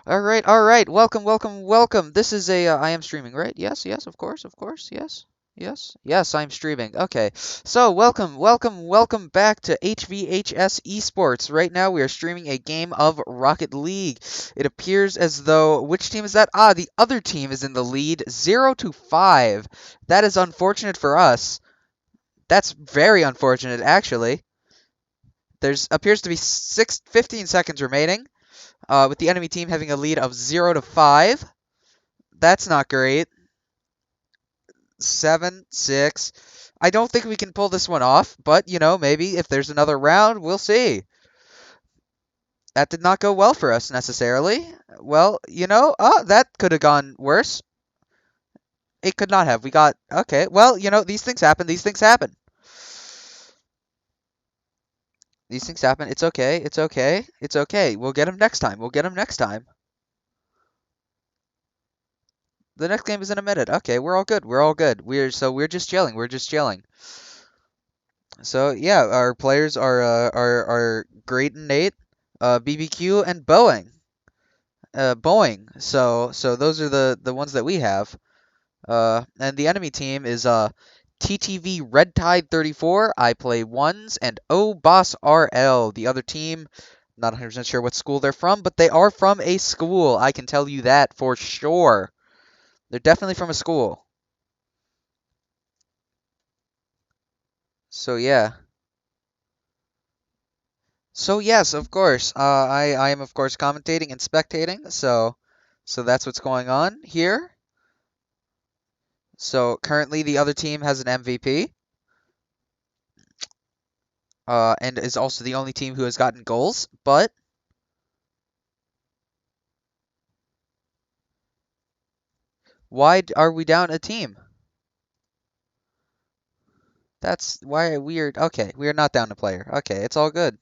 All right. Welcome, welcome, welcome. This is a I am streaming, right? Yes, yes, of course. Yes. Yes. Yes, I'm streaming. Okay. So, welcome, welcome, welcome back to HVHS Esports. Right now we are streaming a game of Rocket League. It appears as though which team is that? Ah, the other team is in the lead, 0-5. That is unfortunate for us. That's very unfortunate actually. There's appears to be 15 seconds remaining. With the enemy team having a lead of 0-5. That's not great. 7-6. I don't think we can pull this one off, but maybe if there's another round, we'll see. That did not go well for us necessarily. Well, that could have gone worse. It could not have. We got okay. Well, these things happen. These things happen. These things happen. It's okay. It's okay. It's okay. We'll get him next time. We'll get him next time. The next game is in a minute. Okay, we're all good. We're all good. We're just chilling. We're just chilling. So yeah, our players are Great and Nate, BBQ and Boeing. So those are the ones that we have. And the enemy team is TTV Red Tide 34. I play ones and O Boss RL. The other team, not 100% sure what school they're from, but they are from a school. I can tell you that for sure. They're definitely from a school. So yeah. So yes, of course. I am of course commentating and spectating. So that's what's going on here. So currently the other team has an MVP, and is also the only team who has gotten goals. But are we down a team? That's why weird. Okay, we are not down a player. Okay, it's all good.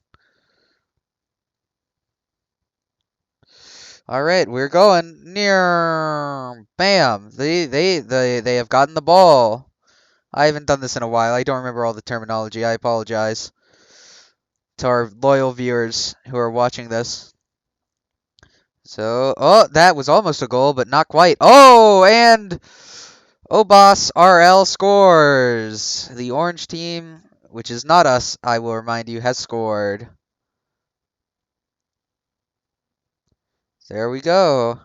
All right, we're going near. Bam! They have gotten the ball. I haven't done this in a while. I don't remember all the terminology. I apologize to our loyal viewers who are watching this. So, oh, that was almost a goal, but not quite. Oh, and Obas RL scores. The orange team, which is not us, I will remind you, has scored. There we go.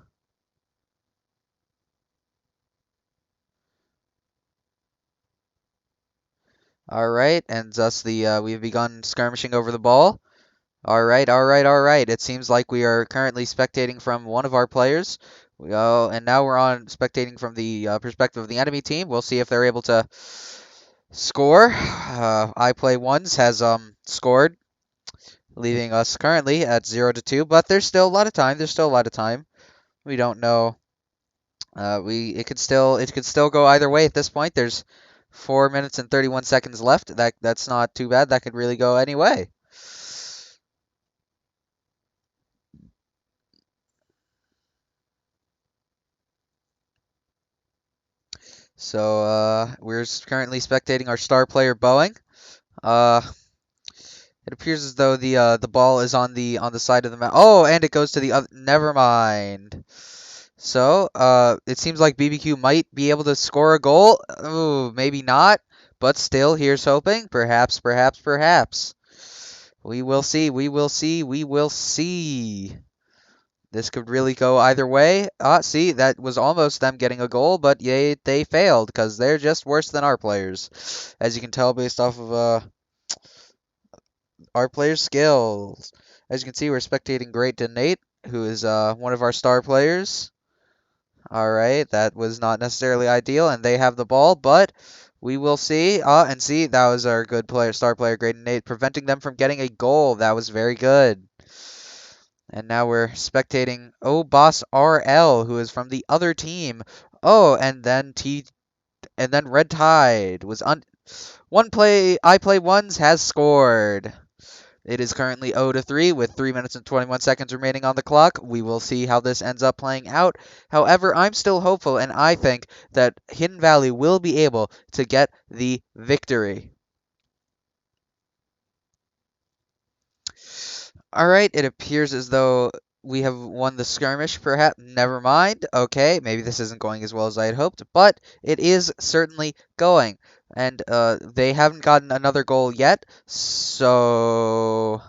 All right, and thus we've begun skirmishing over the ball. All right, all right, all right. It seems like we are currently spectating from one of our players. And now we're on spectating from the perspective of the enemy team. We'll see if they're able to score. I Play Ones has scored, leaving us currently at 0-2. But there's still a lot of time. There's still a lot of time. We don't know. We it could still go either way at this point. There's 4 minutes and 31 seconds left. That's not too bad. That could really go any way. So we're currently spectating our star player Boeing. Uh, it appears as though the ball is on the side of the map. Oh, and it goes to the other. Never mind. So it seems like BBQ might be able to score a goal. Oh, maybe not, but still, here's hoping. Perhaps, perhaps, perhaps. We will see. We will see. We will see. This could really go either way. See, that was almost them getting a goal, but they failed because they're just worse than our players, as you can tell based off of our players' skills. As you can see, we're spectating Great to Nate, who is one of our star players. All right, that was not necessarily ideal, and they have the ball, but we will see. And see, that was our good player, star player, Great to Nate, preventing them from getting a goal. That was very good. And now we're spectating O Boss RL, who is from the other team. Oh, and then Red Tide was on one play. I Play Ones has scored. It is currently 0-3 with 3 minutes and 21 seconds remaining on the clock. We will see how this ends up playing out. However, I'm still hopeful, and I think that Hidden Valley will be able to get the victory. All right, it appears as though We have won the skirmish, perhaps. Never mind. Okay, maybe this isn't going as well as I had hoped, but it is certainly going. And they haven't gotten another goal yet, so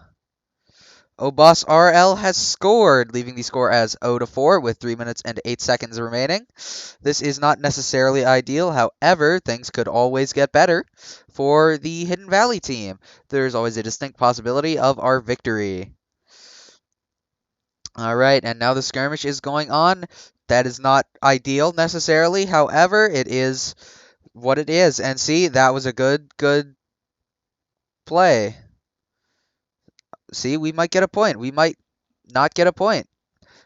Obas RL has scored, leaving the score as 0-4 with 3 minutes and 8 seconds remaining. This is not necessarily ideal, however, things could always get better for the Hidden Valley team. There's always a distinct possibility of our victory. All right, and now the skirmish is going on. That is not ideal necessarily, however, it is what it is. And see, that was a good play. See, we might get a point. We might not get a point.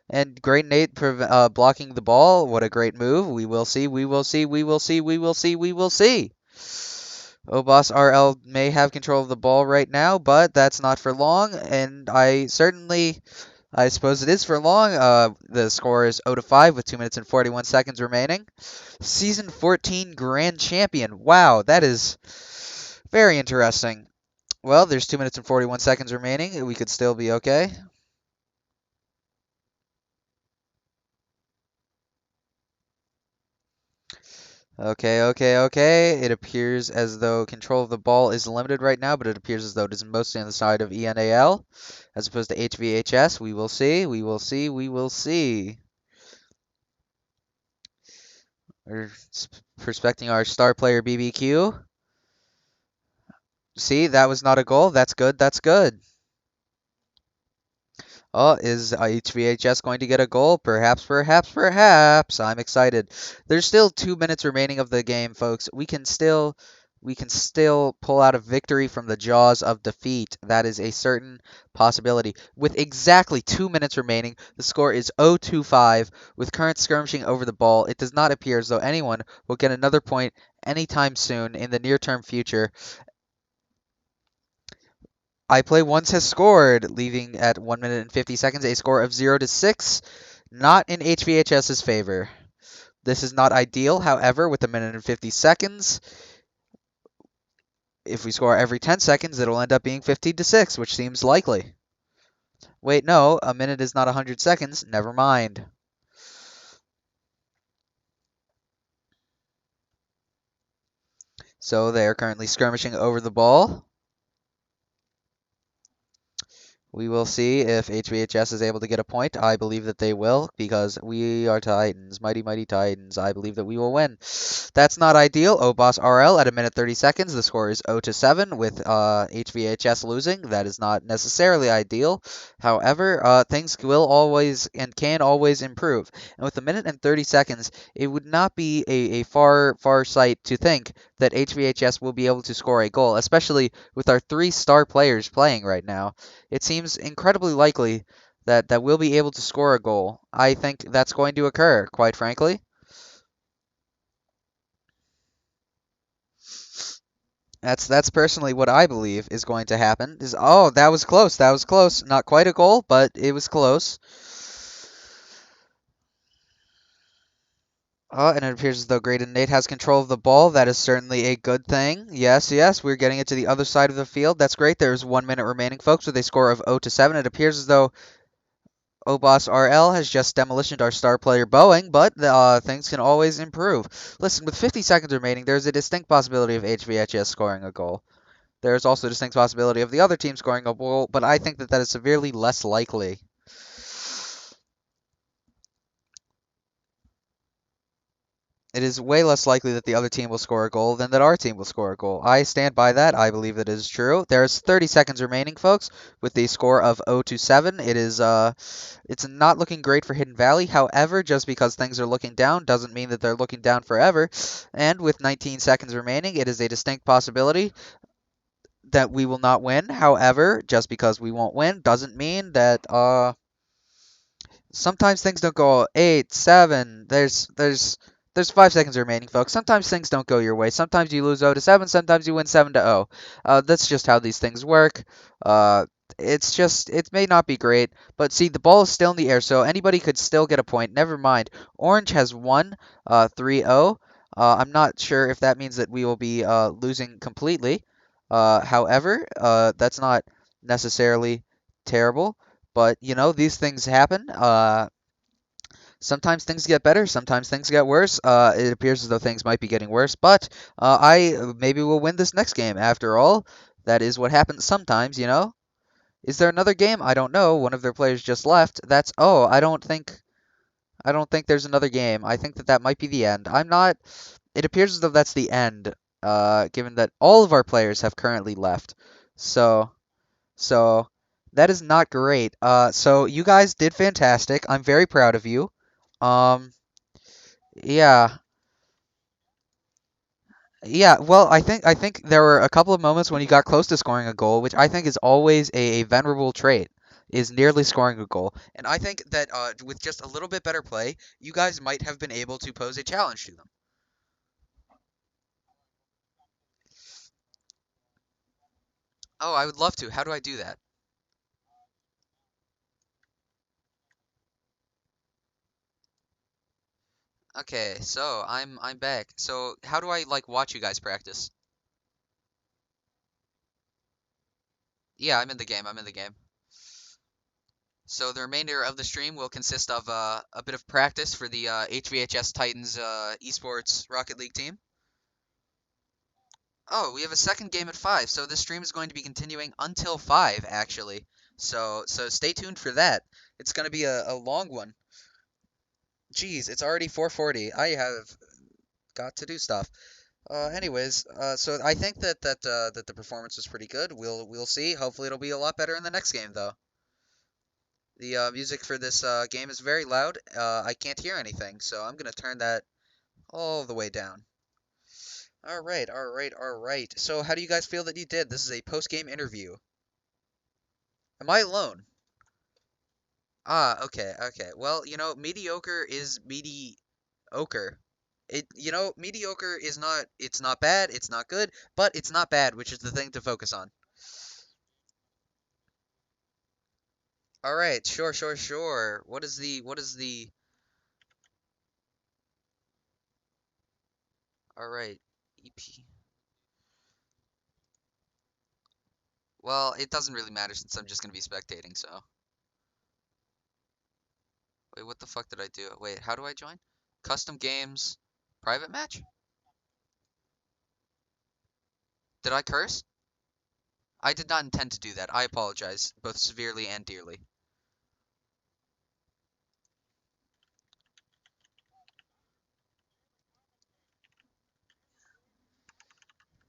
And great Nate blocking the ball. What a great move. We will see. We will see. We will see. We will see. We will see. Obas RL may have control of the ball right now, but that's not for long. And I suppose it is for long. The score is 0-5 with 2 minutes and 41 seconds remaining. Season 14 Grand Champion. Wow, that is very interesting. Well, there's 2 minutes and 41 seconds remaining. We could still be okay. Okay. It appears as though control of the ball is limited right now, but it appears as though it is mostly on the side of ENAL as opposed to HVHS. We will see. We will see. We will see. We're prospecting our star player BBQ. See, that was not a goal. That's good. That's good. Oh, is HVHS going to get a goal? Perhaps, perhaps, perhaps. I'm excited. There's still 2 minutes remaining of the game, folks. We can still pull out a victory from the jaws of defeat. That is a certain possibility. With exactly 2 minutes remaining, the score is 0-5. With current skirmishing over the ball, it does not appear as though anyone will get another point anytime soon in the near-term future. I Play Once has scored, leaving at 1 minute and 50 seconds a score of 0-6, not in HVHS's favor. This is not ideal, however, with a minute and 50 seconds. If we score every 10 seconds, it'll end up being 15-6, which seems likely. Wait, no, a minute is not 100 seconds. Never mind. So they are currently skirmishing over the ball. We will see if HVHS is able to get a point. I believe that they will because we are Titans. Mighty, mighty Titans. I believe that we will win. That's not ideal. Obos RL at a minute 30 seconds. The score is 0-7 with HVHS losing. That is not necessarily ideal. However, things will always and can always improve. And with a minute and 30 seconds, it would not be a far sight to think that HVHS will be able to score a goal, especially with our 3 star players playing right now. It seems incredibly likely that we'll be able to score a goal. I think that's going to occur, quite frankly. That's personally what I believe is going to happen. Oh, that was close. That was close. Not quite a goal, but it was close. Oh, and it appears as though Graydon Nate has control of the ball. That is certainly a good thing. Yes, we're getting it to the other side of the field. That's great. There's 1 minute remaining, folks, with a score of 0-7. It appears as though Obos RL has just demolitioned our star player Boeing, but things can always improve. Listen, with 50 seconds remaining, there's a distinct possibility of HVHS scoring a goal. There's also a distinct possibility of the other team scoring a goal, but I think that is severely less likely. It is way less likely that the other team will score a goal than that our team will score a goal. I stand by that. I believe that is true. There's 30 seconds remaining, folks, with the score of 0-7. It's not looking great for Hidden Valley. However, just because things are looking down doesn't mean that they're looking down forever. And with 19 seconds remaining, it is a distinct possibility that we will not win. However, just because we won't win doesn't mean that sometimes things don't go 8, 7. There's 5 seconds remaining, folks. Sometimes things don't go your way. Sometimes you lose 0-7. Sometimes you win 7-0. That's just how these things work. It may not be great, but see, the ball is still in the air, so anybody could still get a point. Never mind. Orange has won 3-0. I'm not sure if that means that we will be losing completely. However, that's not necessarily terrible. But you know, these things happen. Sometimes things get better, sometimes things get worse. It appears as though things might be getting worse, but I maybe we'll win this next game. After all, that is what happens sometimes, you know. Is there another game? I don't know. One of their players just left. That's oh, I don't think there's another game. I think that that might be the end. I'm not. It appears as though that's the end. Given that all of our players have currently left, so so that is not great. So you guys did fantastic. I'm very proud of you. Um, yeah. Yeah, well, I think there were a couple of moments when you got close to scoring a goal, which I think is always a venerable trait, is nearly scoring a goal. And I think that with just a little bit better play, you guys might have been able to pose a challenge to them. Oh, I would love to. How do I do that? Okay, so I'm back. So how do I like watch you guys practice? Yeah, I'm in the game. I'm in the game. So the remainder of the stream will consist of a bit of practice for the HVHS Titans Esports Rocket League team. Oh, we have a second game at 5, so this stream is going to be continuing until 5, actually. So stay tuned for that. It's going to be a long one. Jeez, it's already 4:40. I have got to do stuff. Anyways, so I think that the performance was pretty good. We'll see. Hopefully it'll be a lot better in the next game, though. The music for this game is very loud. I can't hear anything, so I'm gonna turn that all the way down. All right, all right, all right. So how do you guys feel that you did? This is a post-game interview. Am I alone? Ah, okay, okay. Well, you know, mediocre is mediocre. Mediocre is not, it's not bad, it's not good, but it's not bad, which is the thing to focus on. All right, sure, sure, sure. What is the, all right, EP. Well, it doesn't really matter since I'm just gonna be spectating, so. Wait, what the fuck did I do? Wait, how do I join? Custom games, private match? Did I curse? I did not intend to do that. I apologize, both severely and dearly.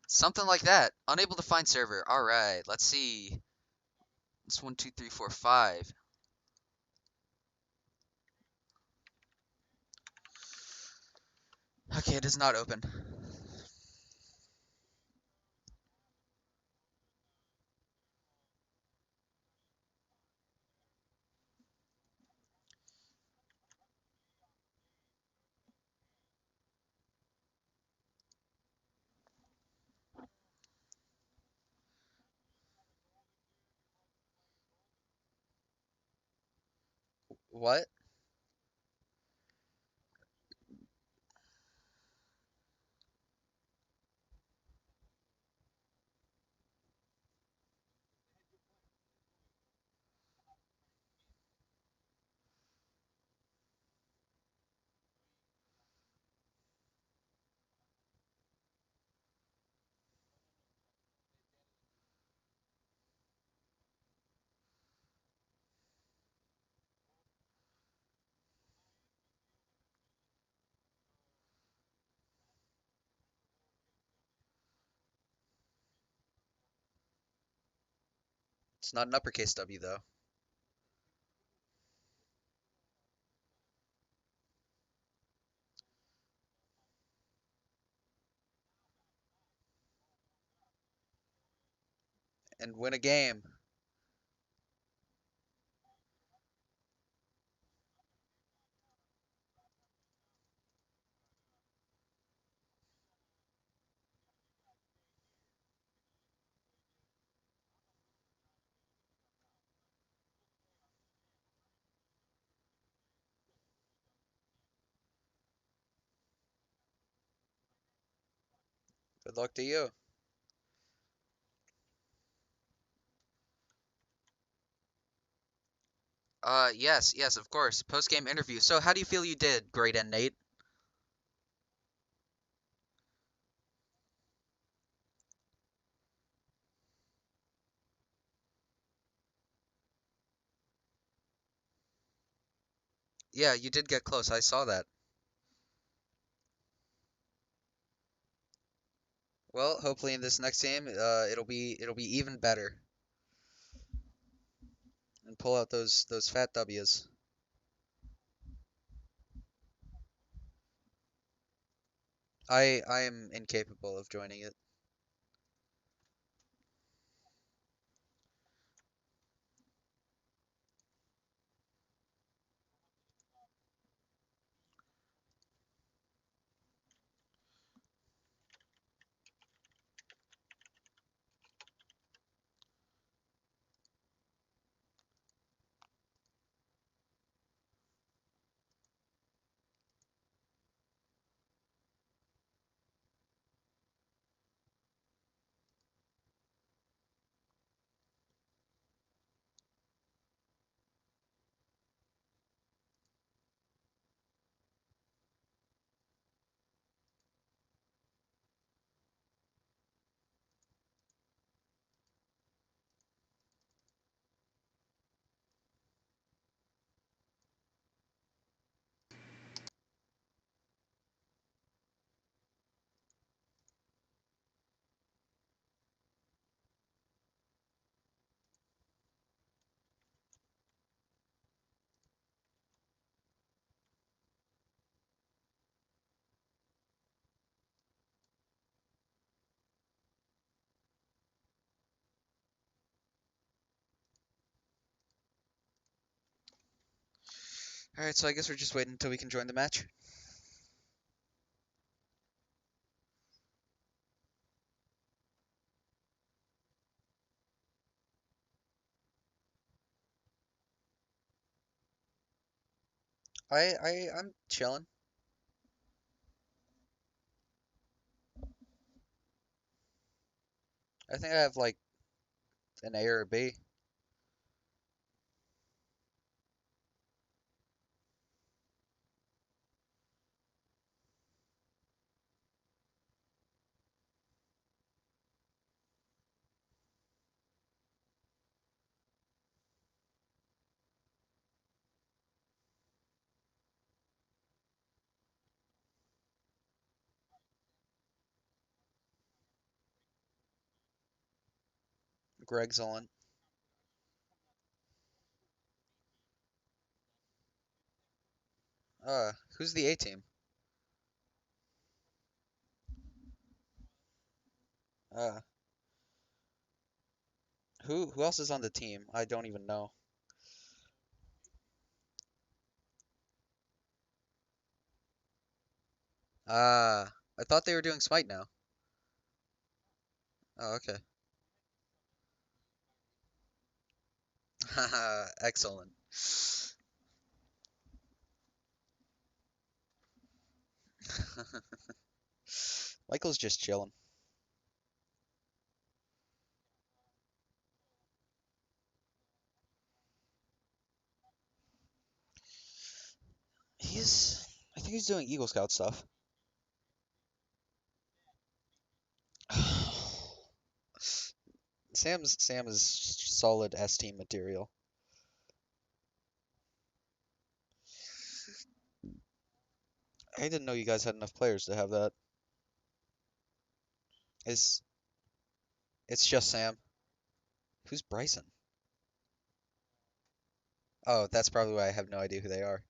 Something like that. Unable to find server. All right, let's see. It's 1, 2, 3, 4, 5. Okay, it is not open. What? It's not an uppercase W though. And win a game. Good luck to you. Yes, yes, of course. Post-game interview. So, how do you feel you did, Great and Nate? Yeah, you did get close. I saw that. Well, hopefully in this next game, it'll be even better and pull out those fat W's. I am incapable of joining it. All right, so I guess we're just waiting until we can join the match. I'm chilling. I think I have like an A or a B. Greg's on. Who's the A team? Uh, who else is on the team? I don't even know. I thought they were doing Smite now. Oh, okay. Haha, excellent. Michael's just chilling. He's, I think he's doing Eagle Scout stuff. Sam is solid S team material. I didn't know you guys had enough players to have that. Is it's just Sam. Who's Bryson? Oh, that's probably why I have no idea who they are.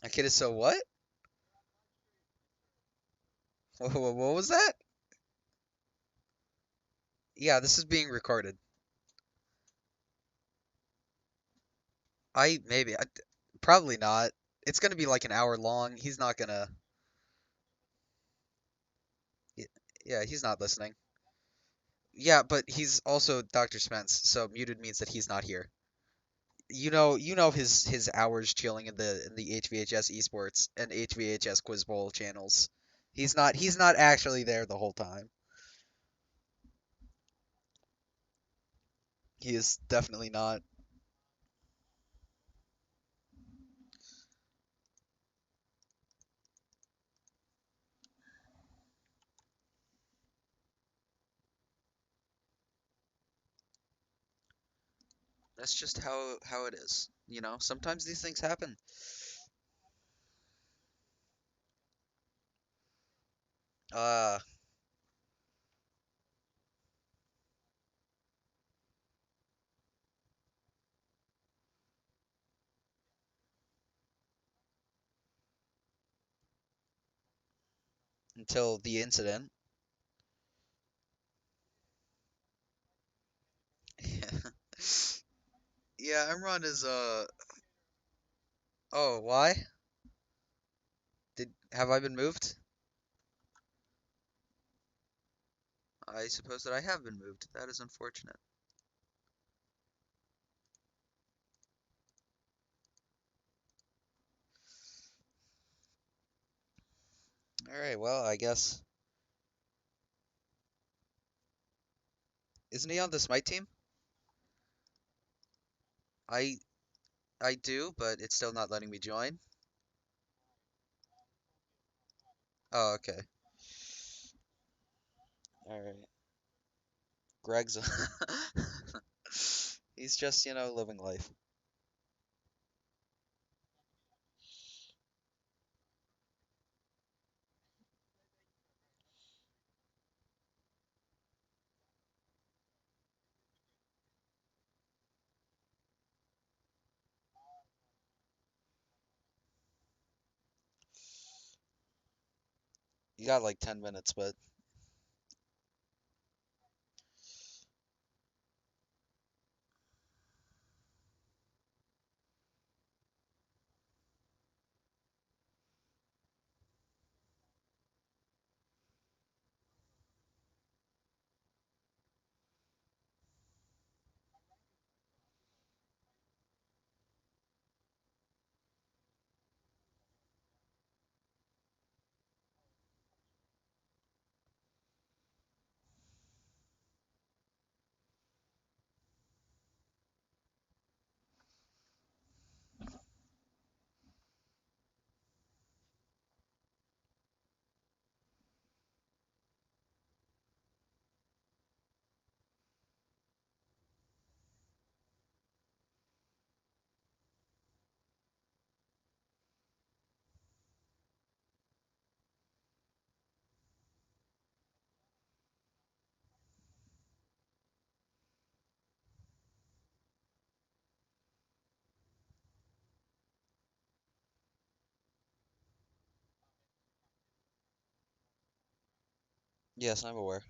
A kid is so what? What was that? Yeah, this is being recorded. Probably not. It's gonna be like an hour long. He's not gonna. Yeah, he's not listening. Yeah, but he's also Dr. Spence, so muted means that he's not here. You know his hours chilling in the HVHS Esports and HVHS Quiz Bowl channels. He's not actually there the whole time. He is definitely not. That's just how it is. You know, sometimes these things happen. Uh, until the incident. Yeah, Imran is oh, why? Did have I been moved? I suppose that I have been moved. That is unfortunate. All right, well, I guess isn't he on the Smite team? I I do, but it's still not letting me join. Oh, okay. All right. Greg's he's just, living life. You got like 10 minutes, but yes, I'm aware.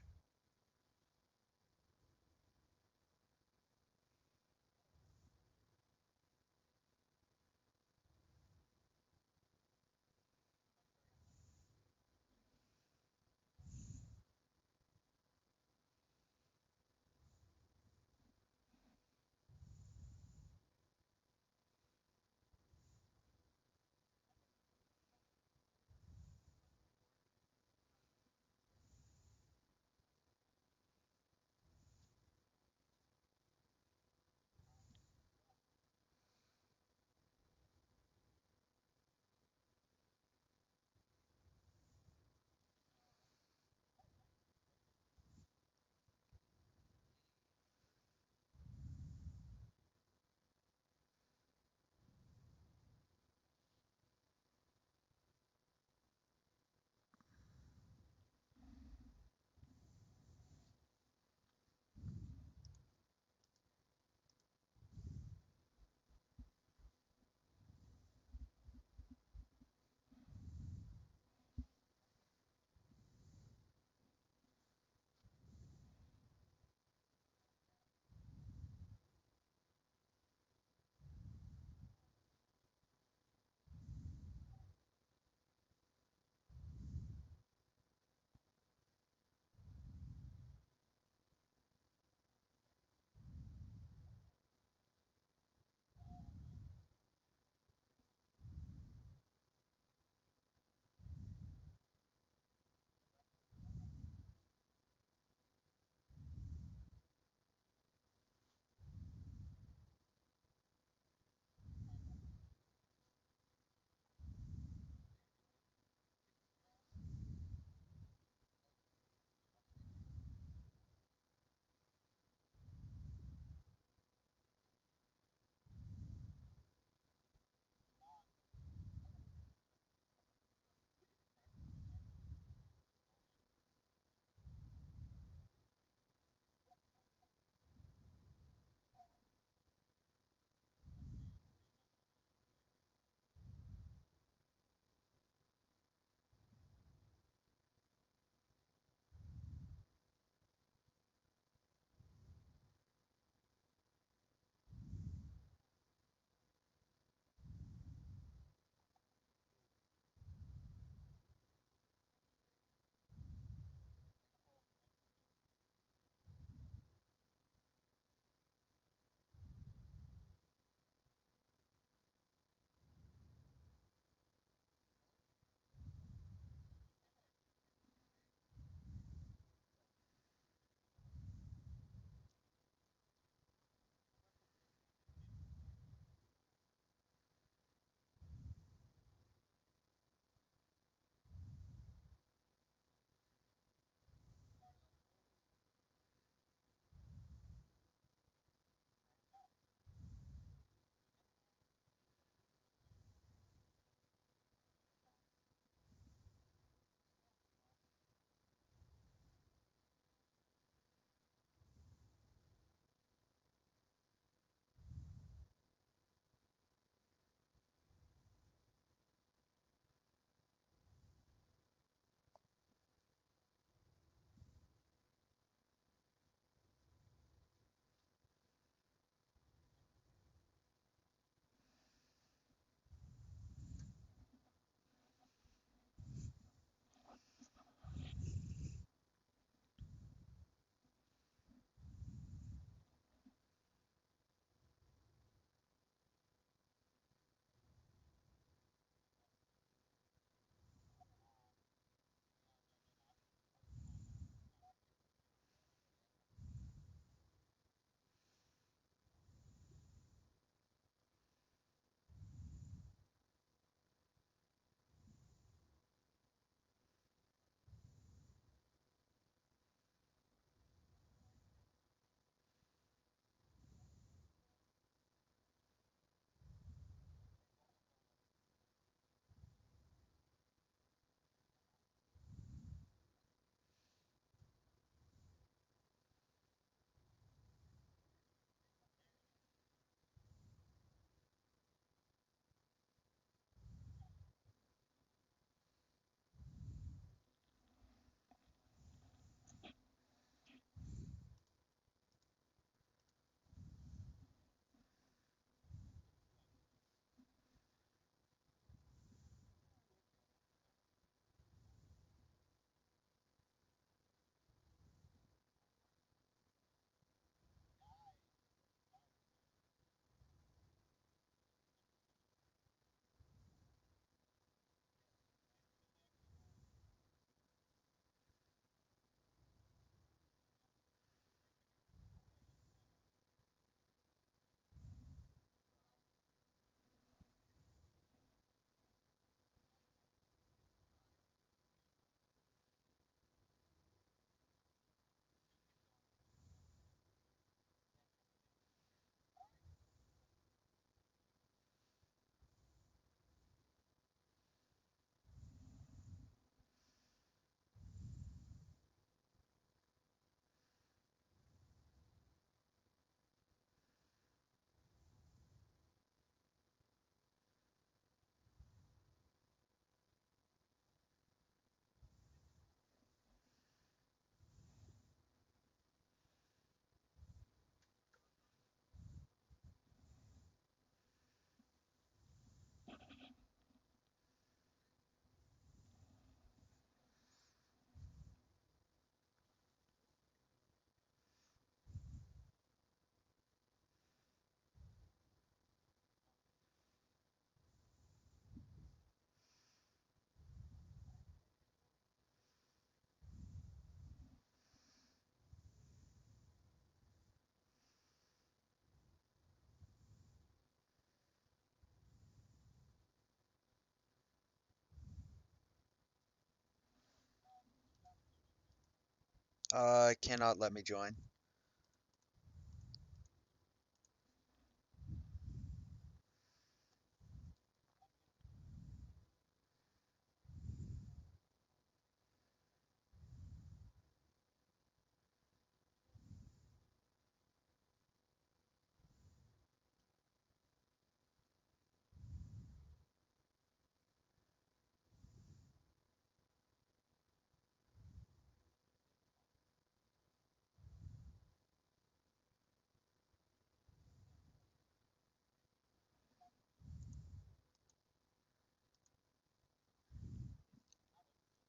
Cannot let me join.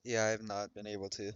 Yeah, I have not been able to.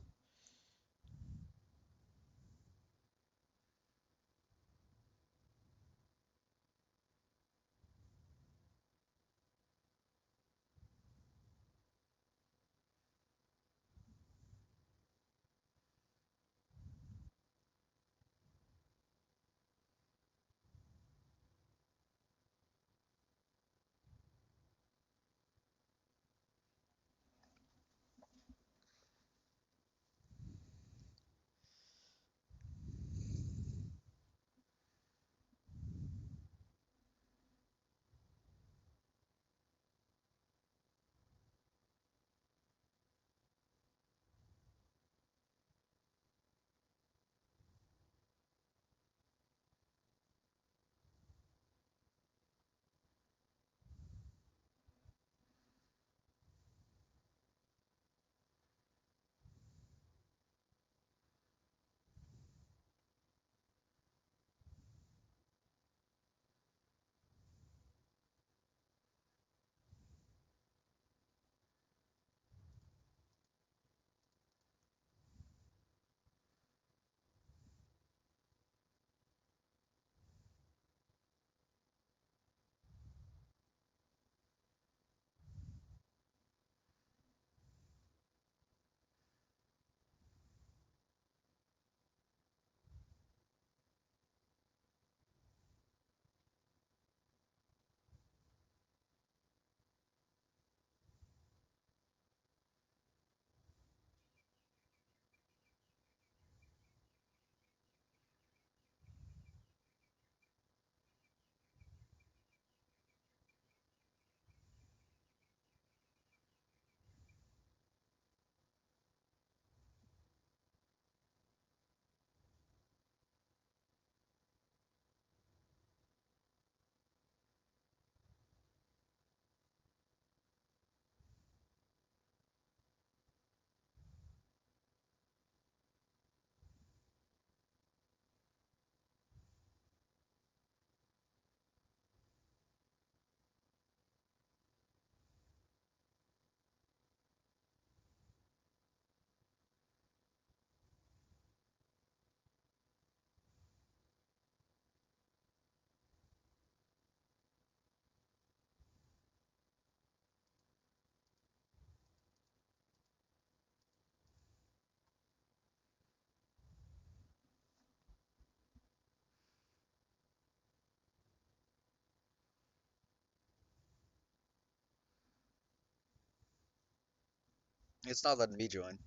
It's not letting me join.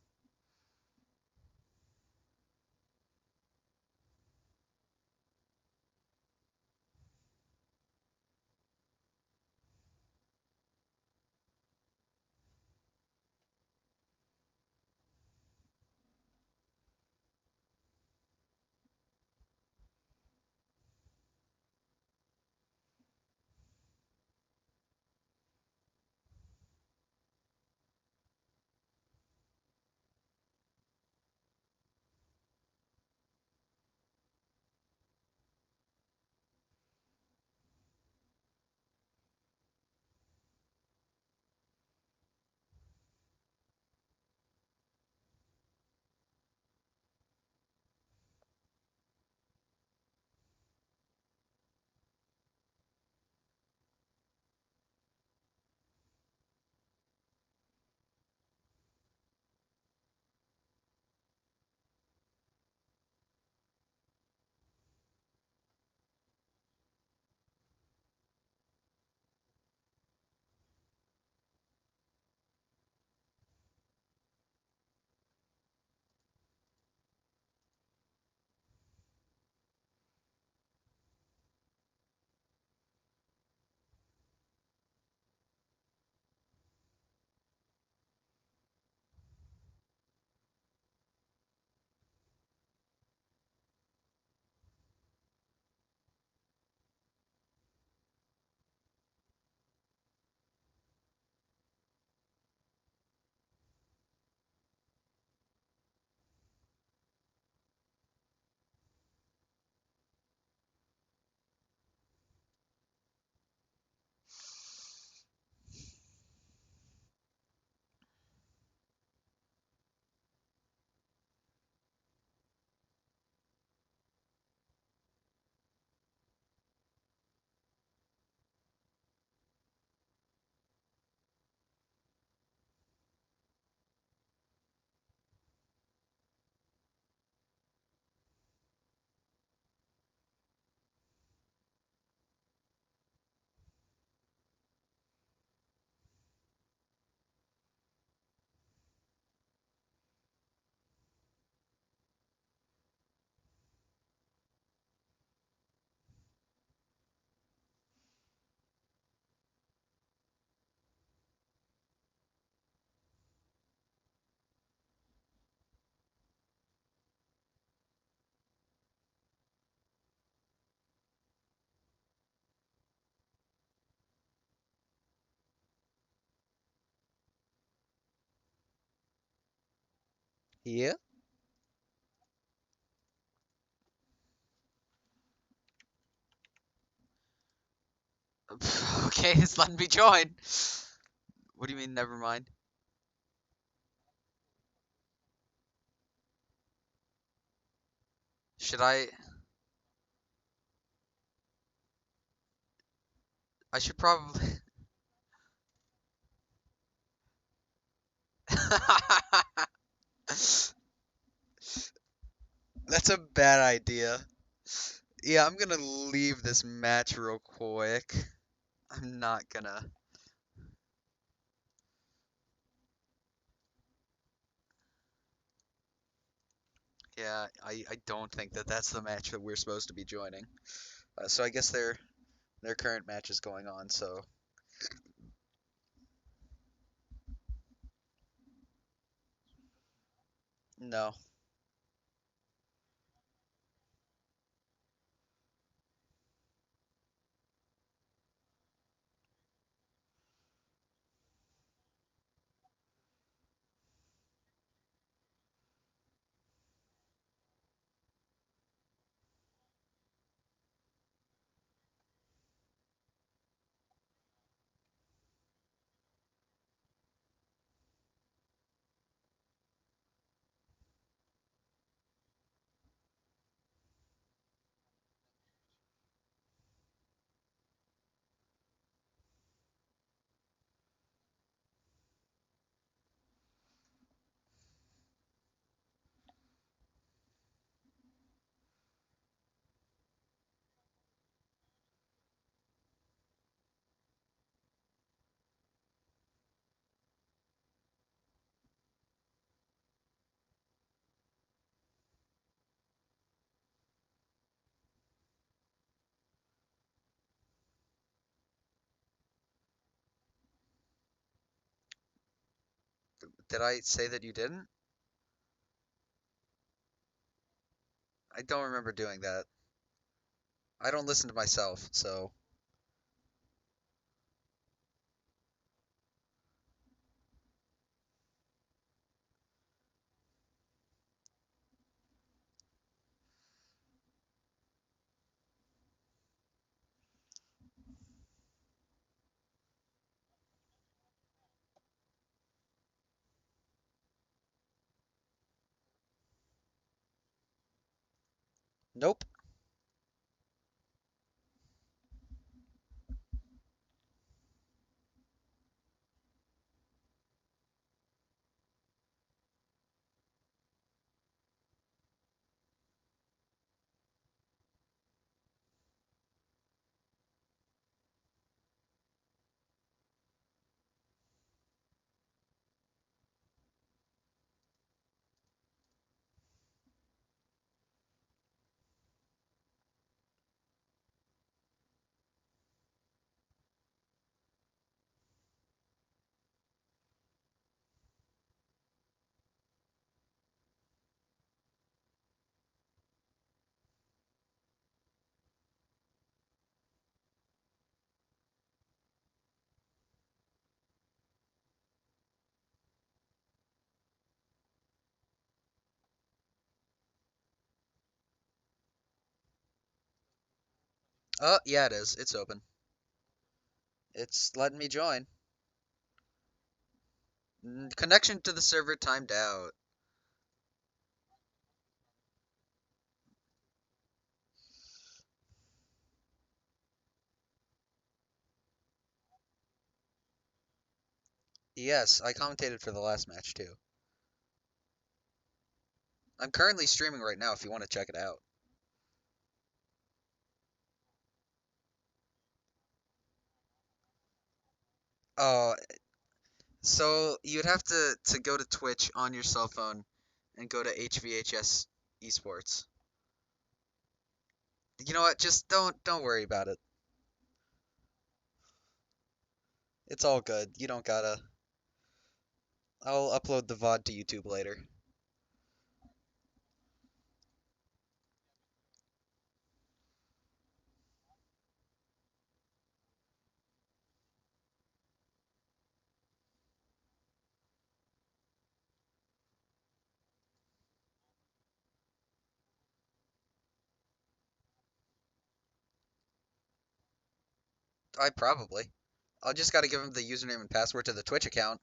Yeah. Okay, it's letting me join. What do you mean, never mind? Should I? I should probably. That's a bad idea. Yeah, I'm gonna leave this match real quick. I'm not gonna. Yeah, I don't think that that's the match that we're supposed to be joining. So I guess their current match is going on. So no. Did I say that you didn't? I don't remember doing that. I don't listen to myself, so nope. Yeah, it is. It's open. It's letting me join. Connection to the server timed out. Yes, I commentated for the last match too. I'm currently streaming right now if you want to check it out. Oh, so you'd have to go to Twitch on your cell phone and go to HVHS Esports. You know what? Just don't worry about it. It's all good. You don't gotta. I'll upload the VOD to YouTube later. I probably. I'll just gotta give him the username and password to the Twitch account.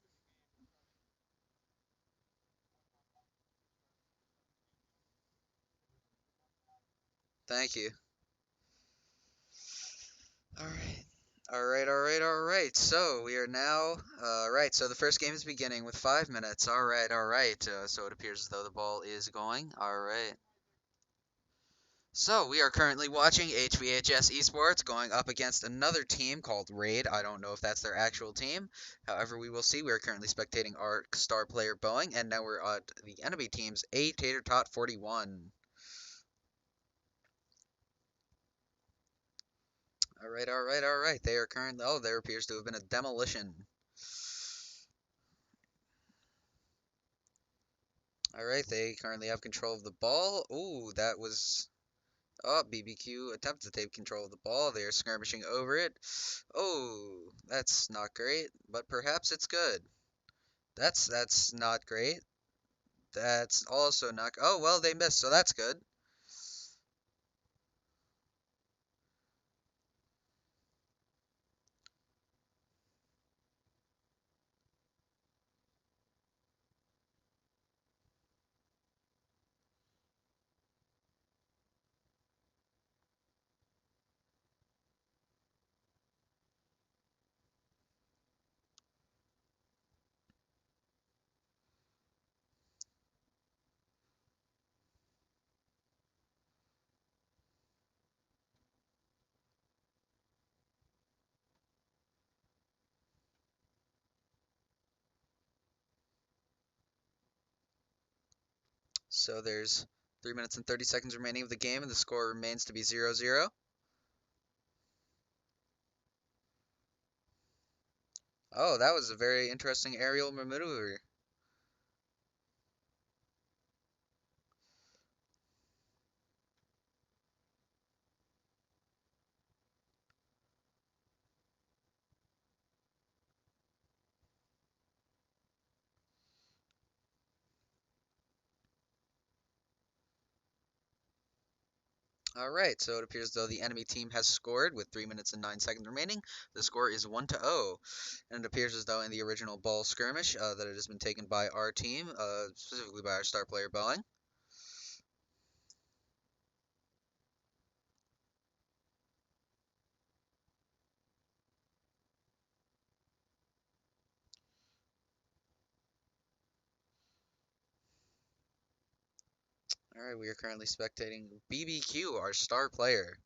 Thank you. Alright. Alright. So we are now, right, so the first game is beginning with 5 minutes. Alright. So it appears as though the ball is going. Alright. So we are currently watching HVHS Esports going up against another team called Raid. I don't know if that's their actual team. However, we will see. We are currently spectating our star player Boeing, and now we're at the enemy team's A Tater Tot 41. Alright. They are currently. Oh, there appears to have been a demolition. Alright, they currently have control of the ball. Ooh, that was. Oh, BBQ attempts to take control of the ball. They are skirmishing over it. Oh, that's not great, but perhaps it's good. That's not great. That's also not. Oh, well, they missed, so that's good. So there's 3 minutes and 30 seconds remaining of the game, and the score remains to be 0-0. Oh, that was a very interesting aerial maneuver. Alright, so it appears though the enemy team has scored with 3 minutes and 9 seconds remaining. The score is 1-0. And it appears as though in the original ball skirmish that it has been taken by our team, specifically by our star player Boeing. Alright, we are currently spectating BBQ, our star player.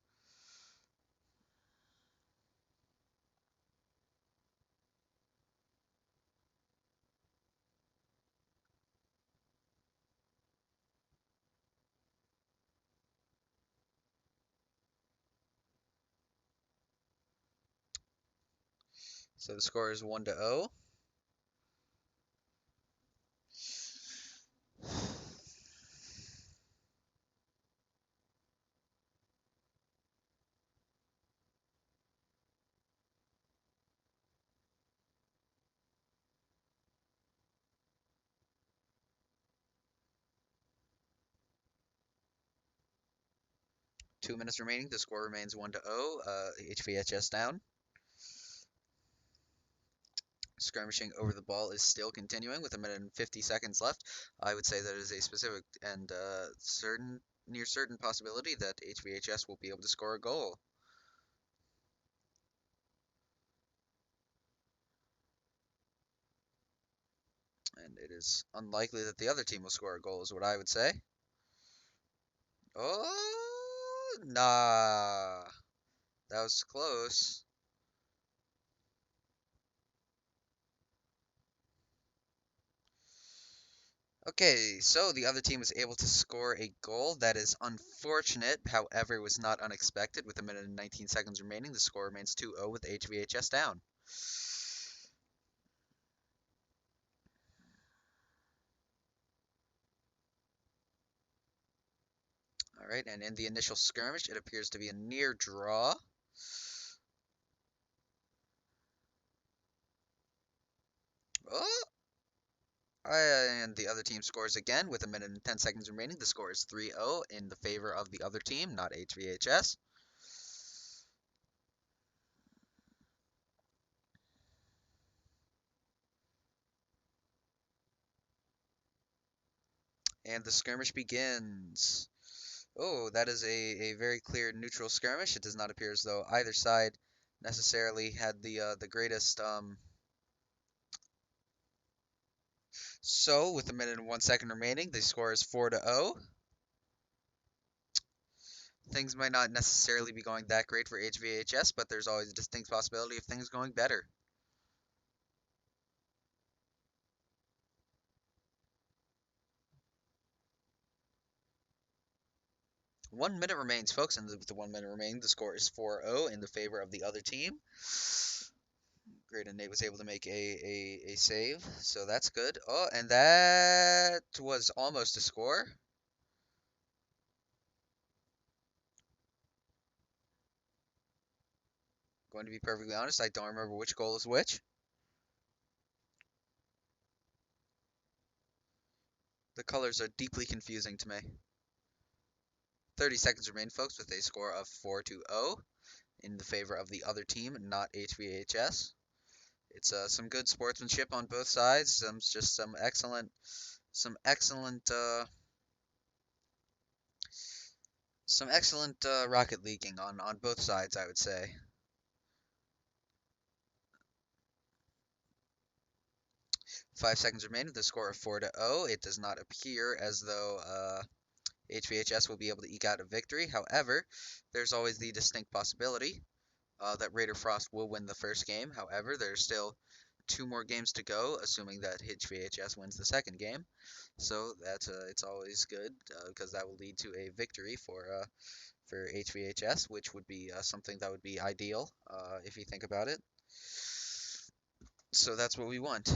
'So the score is 1-0. 2 minutes remaining. The score remains 1-0. HVHS down. Skirmishing over the ball is still continuing with 1 minute and 50 seconds left. I would say that is a specific and near certain possibility that HVHS will be able to score a goal. And it is unlikely that the other team will score a goal, is what I would say. Oh, nah. That was close. Okay, so the other team was able to score a goal. That is unfortunate, however, it was not unexpected. With 1 minute and 19 seconds remaining, the score remains 2-0 with HVHS down. All right, and in the initial skirmish, it appears to be a near draw. Oh! And the other team scores again with 1 minute and 10 seconds remaining. The score is 3-0 in the favor of the other team, not HVHS. And the skirmish begins. Oh, that is a very clear neutral skirmish. It does not appear as though either side necessarily had the greatest. So, with a minute and 1 second remaining, the score is 4-0. Things might not necessarily be going that great for HVHS, but there's always a distinct possibility of things going better. 1 minute remains, folks, and with the 1 minute remaining, the score is 4-0 in the favor of the other team. Great, and Nate was able to make a save, so that's good. Oh, and that was almost a score. Going to be perfectly honest, I don't remember which goal is which. The colors are deeply confusing to me. 30 seconds remain, folks, with a score of 4-0 in the favor of the other team, not HVHS. It's some good sportsmanship on both sides. Just some excellent rocket leaking on both sides, I would say. 5 seconds remain with a score of 4-0. It does not appear as though HVHS will be able to eke out a victory. However, there's always the distinct possibility that Raider Frost will win the first game. However, there's still 2 more games to go, assuming that HVHS wins the second game. So that's it's always good because that will lead to a victory for HVHS, which would be something that would be ideal if you think about it. So that's what we want.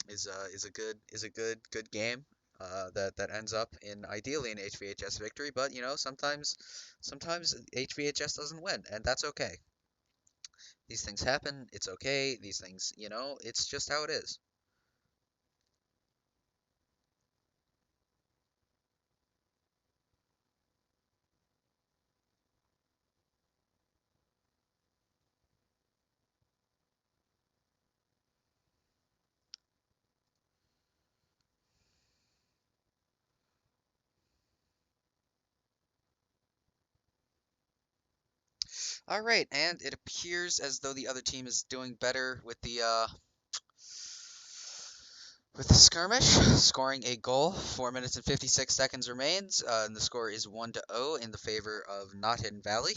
Is a good game that ends up in ideally an HVHS victory, but you know sometimes HVHS doesn't win, and that's okay. These things happen. It's okay. These things, it's just how it is. All right, and it appears as though the other team is doing better with the skirmish, scoring a goal. 4 minutes and 56 seconds remains, and the score is 1-0 in the favor of Not Hidden Valley.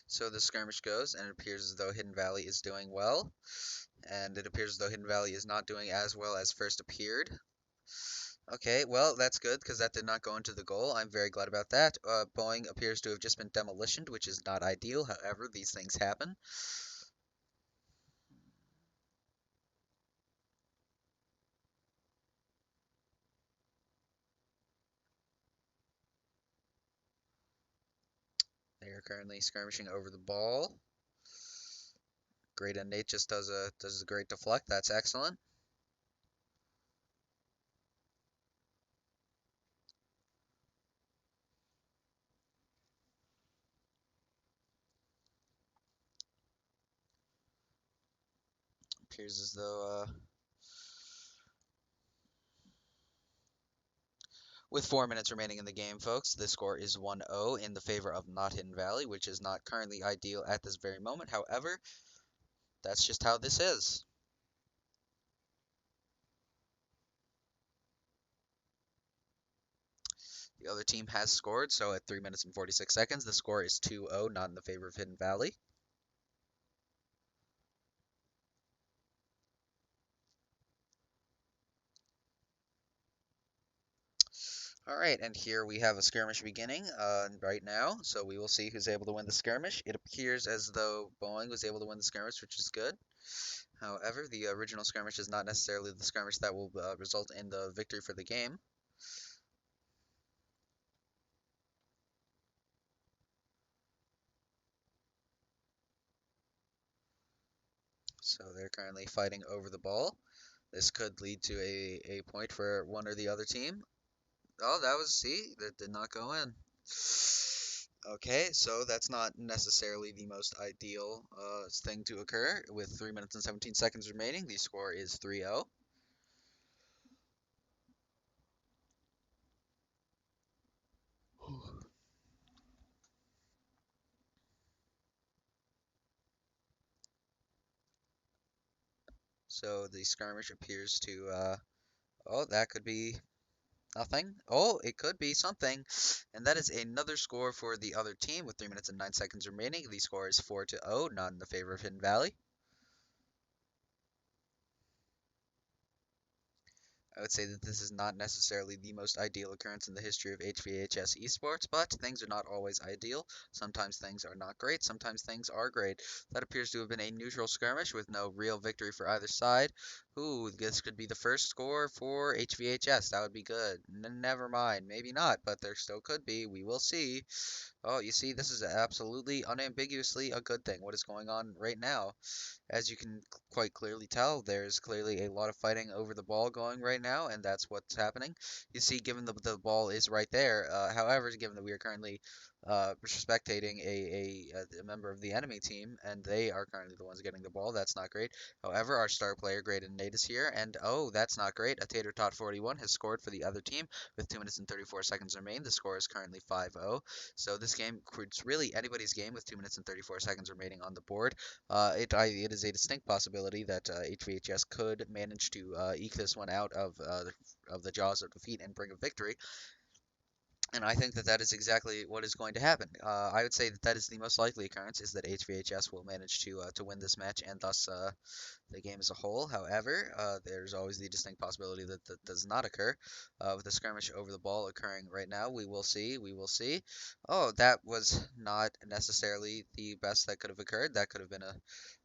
So the skirmish goes, and it appears as though Hidden Valley is doing well, and it appears as though Hidden Valley is not doing as well as first appeared. Okay, well, that's good because that did not go into the goal. I'm very glad about that. Boeing appears to have just been demolitioned, which is not ideal. However, these things happen. They are currently skirmishing over the ball. Great, and Nate just does a great deflect. That's excellent. Appears as though with 4 minutes remaining in the game, folks, the score is 1-0 in the favor of Not Hidden Valley, which is not currently ideal at this very moment. However, that's just how this is. The other team has scored, so at 3 minutes and 46 seconds, the score is 2-0, not in the favor of Hidden Valley. All right, and here we have a skirmish beginning right now, so we will see who's able to win the skirmish. It appears as though Boeing was able to win the skirmish, which is good. However, the original skirmish is not necessarily the skirmish that will result in the victory for the game. So they're currently fighting over the ball. This could lead to a point for one or the other team. Oh, that was, see, that did not go in. Okay, so that's not necessarily the most ideal thing to occur. With 3 minutes and 17 seconds remaining, the score is 3-0. So the skirmish appears to, oh, that could be nothing. Oh, it could be something. And that is another score for the other team with 3 minutes and 9 seconds remaining. The score is 4-0, not in the favor of Hidden Valley. I would say that this is not necessarily the most ideal occurrence in the history of HVHS esports, but things are not always ideal. Sometimes things are not great, sometimes things are great. That appears to have been a neutral skirmish with no real victory for either side. Ooh, this could be the first score for HVHS. That would be good. Never mind, maybe not, but there still could be. We will see. Oh, you see, this is absolutely unambiguously a good thing. What is going on right now? As you can quite clearly tell, there's clearly a lot of fighting over the ball going right now, and that's what's happening. You see, given the ball is right there, however, given that we are currently spectating a member of the enemy team, and they are currently the ones getting the ball, that's not great. However, our star player, Great and Nate, is here, and oh, that's not great. A Tater Tot 41 has scored for the other team with 2 minutes and 34 seconds remain. The score is currently 5-0. So this game, it's really anybody's game with 2 minutes and 34 seconds remaining on the board. It is a distinct possibility that HVHS could manage to eke this one out of the jaws of defeat and bring a victory. And I think that that is exactly what is going to happen. I would say that that is the most likely occurrence, is that HVHS will manage to win this match and thus the game as a whole. However, there's always the distinct possibility that that does not occur. With the skirmish over the ball occurring right now, we will see. We will see. Oh, that was not necessarily the best that could have occurred. That could have been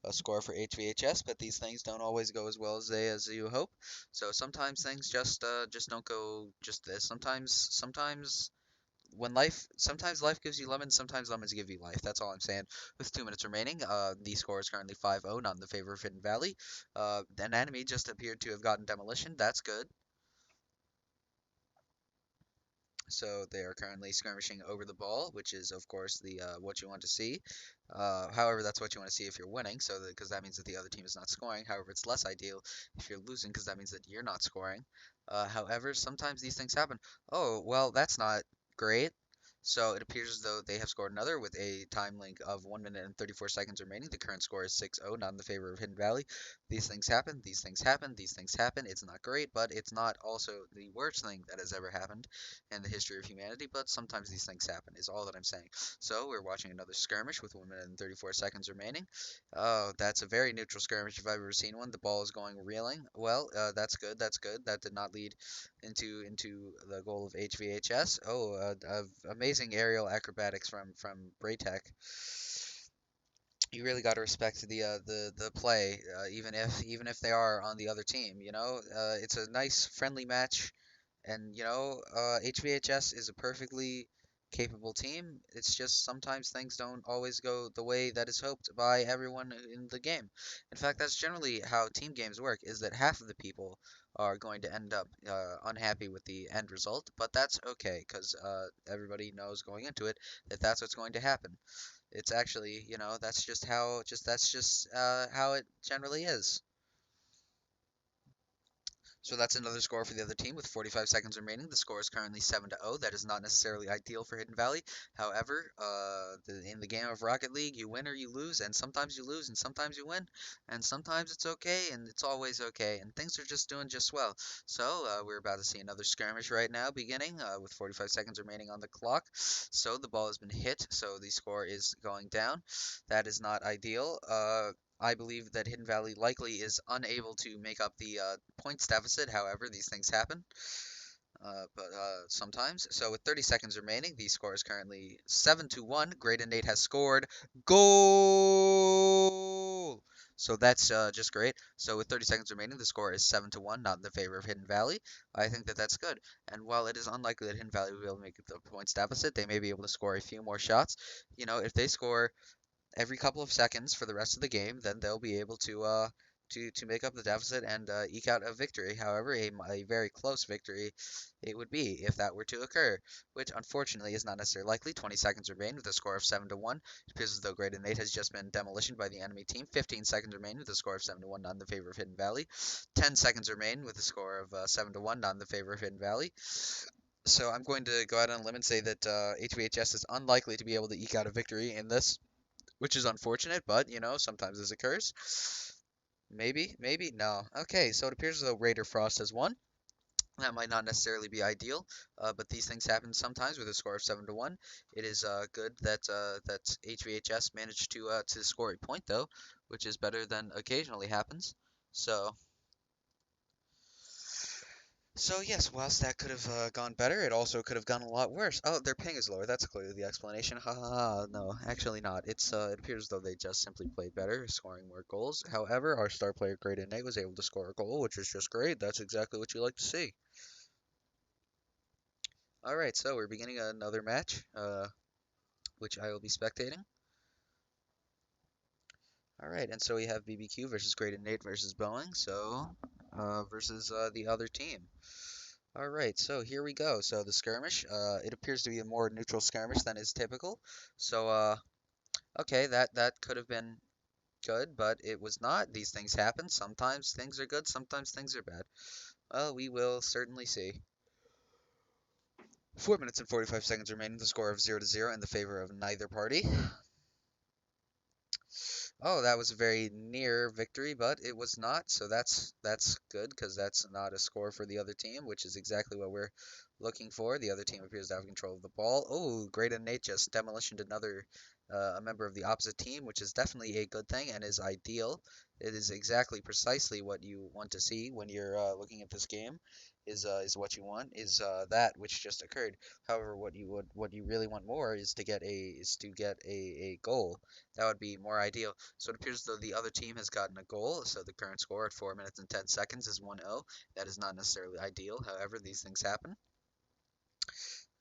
a score for HVHS, but these things don't always go as well as you hope. So sometimes things just don't go just this. Sometimes sometimes life gives you lemons, sometimes lemons give you life. That's all I'm saying. With 2 minutes remaining, the score is currently 5-0, not in the favor of Hidden Valley. An enemy just appeared to have gotten demolition. That's good. So they are currently skirmishing over the ball, which is of course the what you want to see. However, that's what you want to see if you're winning, so because that means that the other team is not scoring. However, it's less ideal if you're losing, because that means that you're not scoring. However, sometimes these things happen. Oh, well, that's not great. So it appears as though they have scored another with a time link of 1 minute and 34 seconds remaining. The current score is 6-0, not in the favor of Hidden Valley. These things happen, these things happen, these things happen. It's not great, but it's not also the worst thing that has ever happened in the history of humanity, but sometimes these things happen, is all that I'm saying. So we're watching another skirmish with 1 minute and 34 seconds remaining. Oh, that's a very neutral skirmish if I've ever seen one. The ball is going reeling. Well, that's good. That's good. That did not lead into the goal of HVHS. Oh, amazing aerial acrobatics from Braytech. You really got to respect the play, even if they are on the other team. It's a nice friendly match, and HVHS is a perfectly capable team. It's just sometimes things don't always go the way that is hoped by everyone in the game. In fact, that's generally how team games work, is that half of the people are going to end up unhappy with the end result, but that's okay, because everybody knows going into it that that's what's going to happen. It's actually, that's just how it generally is. So that's another score for the other team with 45 seconds remaining. The score is currently 7-0. That is not necessarily ideal for Hidden Valley. However, in the game of Rocket League, you win or you lose, and sometimes you lose and sometimes you win, and sometimes it's okay and it's always okay, and things are just doing just well. So we're about to see another skirmish right now beginning with 45 seconds remaining on the clock. So the ball has been hit, so the score is going down. That is not ideal. I believe that Hidden Valley likely is unable to make up the points deficit. However, these things happen, but sometimes. So with 30 seconds remaining, the score is currently 7-1. Great and Nate has scored goal. So that's just great. So with 30 seconds remaining, the score is 7-1, not in the favor of Hidden Valley. I think that that's good. And while it is unlikely that Hidden Valley will be able to make the points deficit, they may be able to score a few more shots. If they score every couple of seconds for the rest of the game, then they'll be able to to make up the deficit and eke out a victory. However, a very close victory it would be if that were to occur, which unfortunately is not necessarily likely. 20 seconds remain with a score of 7-1. It appears as though Great and Nate has just been demolished by the enemy team. 15 seconds remain with a score of 7-1, not in the favor of Hidden Valley. 10 seconds remain with a score of 7-1, not in the favor of Hidden Valley. So I'm going to go out on a limb and say that HVHS is unlikely to be able to eke out a victory in this, which is unfortunate, but you know, sometimes this occurs. Maybe, maybe, no. Okay, so it appears as though Raider Frost has won. That might not necessarily be ideal, but these things happen sometimes with a score of 7-1. It is good that that HVHS managed to score a point though, which is better than occasionally happens. So So yes, whilst that could have gone better, it also could have gone a lot worse. Oh, their ping is lower. That's clearly the explanation. Ha ha ha. No, actually not. It appears as though they just simply played better, scoring more goals. However, our star player Great Nate was able to score a goal, which is just great. That's exactly what you like to see. All right, so we're beginning another match, which I will be spectating. All right, and so we have BBQ versus Great Nate versus Boeing. So versus the other team. All right, so here we go. So the skirmish, it appears to be a more neutral skirmish than is typical. So, okay, that could have been good, but it was not. These things happen. Sometimes things are good, sometimes things are bad. Well, we will certainly see. 4 minutes and 45 seconds remaining. The score of 0-0 in the favor of neither party. Oh, that was a very near victory, but it was not. So that's good because that's not a score for the other team, which is exactly what we're looking for. The other team appears to have control of the ball. Oh, Great and Nate just demolished another a member of the opposite team, which is definitely a good thing and is ideal. It is exactly precisely what you want to see when you're looking at this game. Is what you want that which just occurred. However, what you really want more is to get a goal. That would be more ideal. So it appears as though the other team has gotten a goal. So the current score at 4 minutes and 10 seconds is 1-0. That is not necessarily ideal. However, these things happen.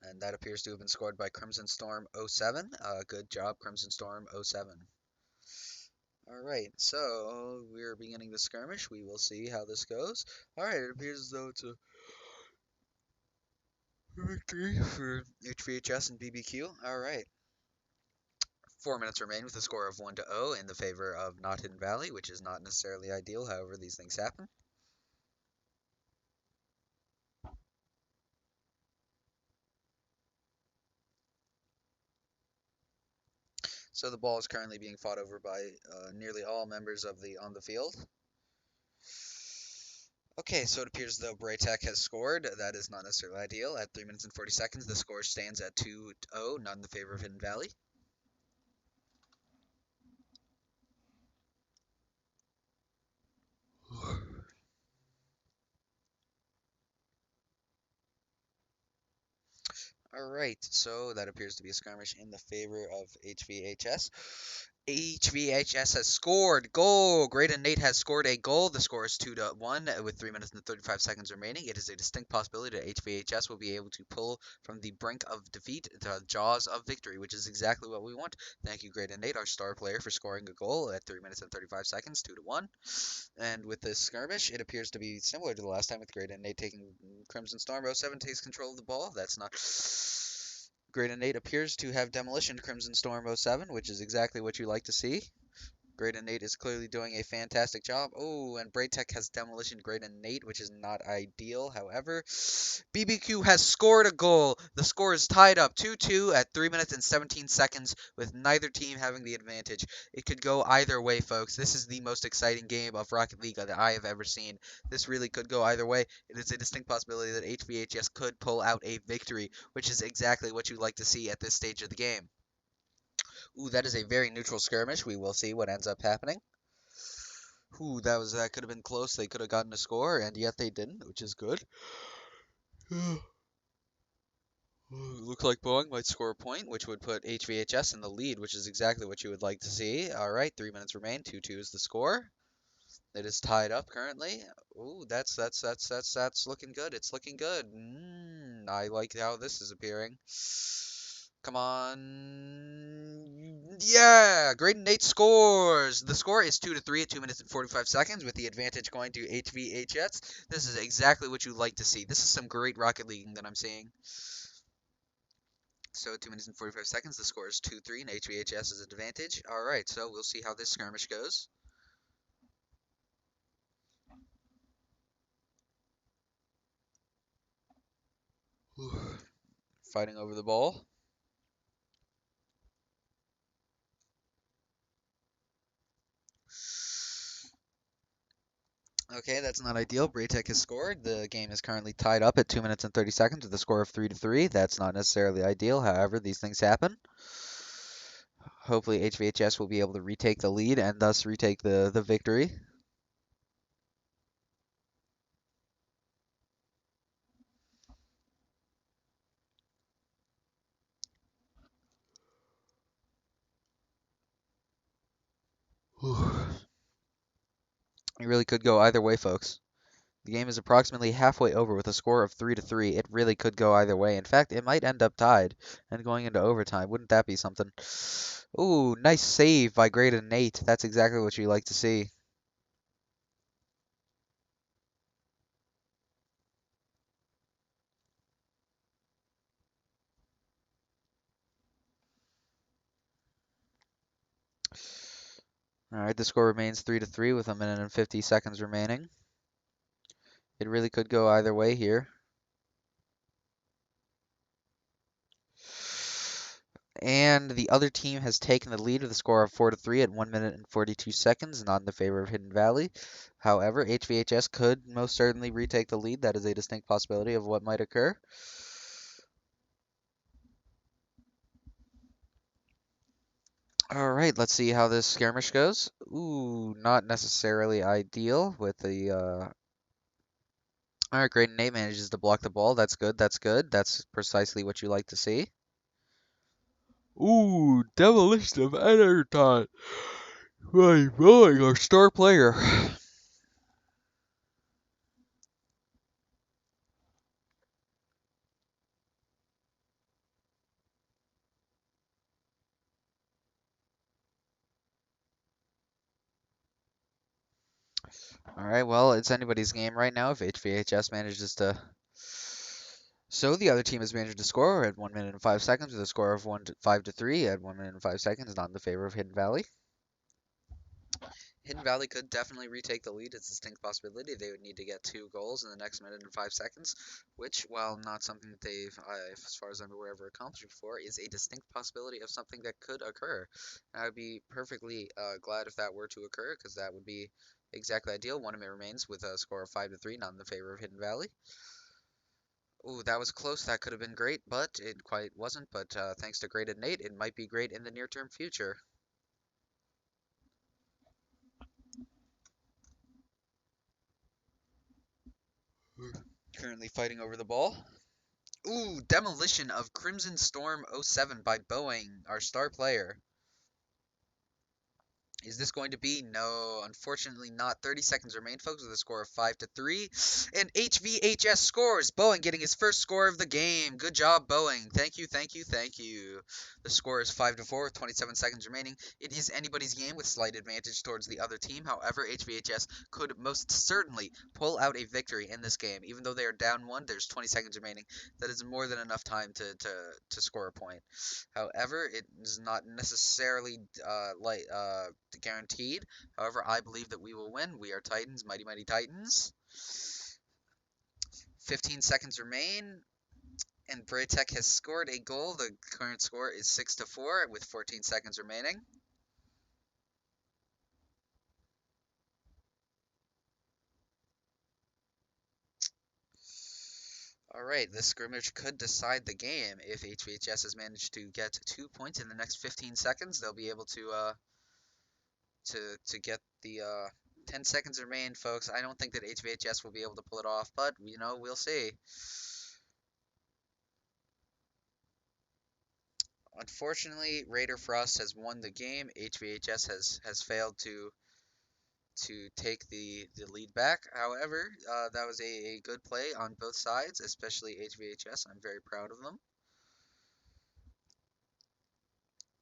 And that appears to have been scored by Crimson Storm 07. Good job, Crimson Storm 07. All right, so we're beginning the skirmish. We will see how this goes. All right, it appears as though it's a victory for HVHS and BBQ. All right. 4 minutes remain with a score of 1-0 in the favor of Not Hidden Valley, which is not necessarily ideal. However, these things happen. So the ball is currently being fought over by nearly all members of the on the field. Okay, so it appears though Braytech has scored. That is not necessarily ideal. At 3 minutes and 40 seconds, the score stands at 2-0, not in the favor of Hidden Valley. Alright, so that appears to be a skirmish in the favor of HVHS. HVHS has scored goal. Great and Nate has scored a goal. The score is 2-1 with 3 minutes and 35 seconds remaining. It is a distinct possibility that HVHS will be able to pull from the brink of defeat the jaws of victory, which is exactly what we want. Thank you, Great and Nate, our star player, for scoring a goal at 3 minutes and 35 seconds, 2-1. And with this skirmish, it appears to be similar to the last time with Great and Nate taking Crimson Storm. 07 takes control of the ball. That's not. Great and Nate appears to have demolitioned Crimson Storm 07, which is exactly what you like to see. Great and Nate is clearly doing a fantastic job. Oh, and Braytech has demolitioned Great and Nate, which is not ideal. However, BBQ has scored a goal. The score is tied up 2-2 at 3 minutes and 17 seconds, with neither team having the advantage. It could go either way, folks. This is the most exciting game of Rocket League that I have ever seen. This really could go either way. It is a distinct possibility that HVHS could pull out a victory, which is exactly what you like to see at this stage of the game. Ooh, that is a very neutral skirmish. We will see what ends up happening. Ooh, that could have been close. They could have gotten a score, and yet they didn't, which is good. Looks like Boeing might score a point, which would put HVHS in the lead, which is exactly what you would like to see. All right, 3 minutes remain. 2-2 is the score. It is tied up currently. Ooh, that's looking good. It's looking good. I like how this is appearing. Come on. Yeah, Graydon Nate scores. The score is 2-3 at 2 minutes and 45 seconds, with the advantage going to HVHS. This is exactly what you like to see. This is some great Rocket League that I'm seeing. So 2 minutes and 45 seconds. The score is 2-3, and HVHS is advantage. All right, so we'll see how this skirmish goes. Fighting over the ball. Okay, that's not ideal. Braytech has scored. The game is currently tied up at 2 minutes and 30 seconds with a score of 3-3. That's not necessarily ideal. However, these things happen. Hopefully, HVHS will be able to retake the lead and thus retake the victory. It really could go either way, folks. The game is approximately halfway over with a score of 3-3. It really could go either way. In fact, it might end up tied and going into overtime. Wouldn't that be something? Ooh, nice save by Graydon Nate. That's exactly what you like to see. All right, the score remains 3-3 with a minute and 50 seconds remaining. It really could go either way here. And the other team has taken the lead with a score of 4-3 at 1 minute and 42 seconds, not in the favor of Hidden Valley. However, HVHS could most certainly retake the lead. That is a distinct possibility of what might occur. All right, let's see how this skirmish goes. Ooh, not necessarily ideal with the. All right, Great Nate manages to block the ball. That's good. That's good. That's precisely what you like to see. Ooh, demolition of Enerton. Right, rolling our star player. All right, well, it's anybody's game right now if HVHS manages to. So the other team has managed to score at 1 minute and 5 seconds with a score of 5-3 at 1 minute and 5 seconds, not in the favor of Hidden Valley. Hidden Valley could definitely retake the lead. It's a distinct possibility. They would need to get 2 goals in the next minute and 5 seconds, which, while not something that they've, as far as I'm aware, ever accomplished before, is a distinct possibility of something that could occur. And I would be perfectly glad if that were to occur, because that would be exactly ideal. One of it remains with a score of 5-3, not in the favor of Hidden Valley. Ooh, that was close. That could have been great, but it quite wasn't. But thanks to Great and Nate, it might be great in the near-term future. Currently fighting over the ball. Ooh, demolition of Crimson Storm '07 by Boeing, our star player. Is this going to be? No, unfortunately not. 30 seconds remain, folks, with a score of 5-3. And HVHS scores. Boeing getting his first score of the game. Good job, Boeing. Thank you, thank you, thank you. The score is 5-4 with 27 seconds remaining. It is anybody's game with slight advantage towards the other team. However, HVHS could most certainly pull out a victory in this game. Even though they are down one, there's 20 seconds remaining. That is more than enough time to score a point. However, it is not necessarily guaranteed. However, I believe that we will win. We are Titans, mighty mighty Titans. 15 seconds remain, and Braytech has scored a goal. The current score is 6-4 with 14 seconds remaining. All right, this scrimmage could decide the game. If HVHS has managed to get 2 points in the next 15 seconds, they'll be able to get the 10 seconds remain, folks. I don't think that HVHS will be able to pull it off, but we'll see. Unfortunately, Raider Frost has won the game. HVHS has failed to take the lead back. However, that was a good play on both sides, especially HVHS. I'm very proud of them.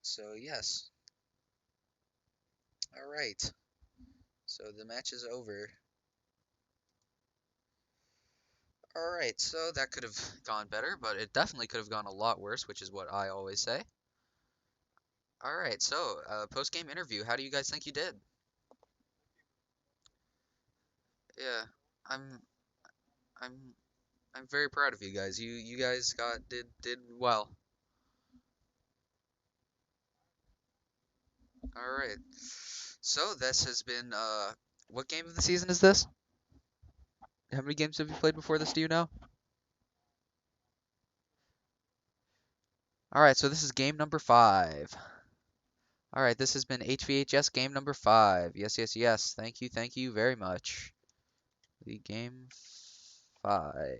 So yes. All right. So the match is over. All right. So that could have gone better, but it definitely could have gone a lot worse, which is what I always say. All right. So, post-game interview. How do you guys think you did? Yeah. I'm I'm I'm very proud of you guys. You guys did well. All right. So this has been what game of the season is this? How many games have you played before this, do you know? All right, so this is game number 5. All right, this has been HVHS game number 5. Yes, yes, yes. Thank you very much. The game 5.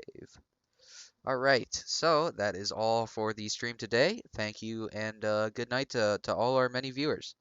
All right, so that is all for the stream today. Thank you and good night to all our many viewers.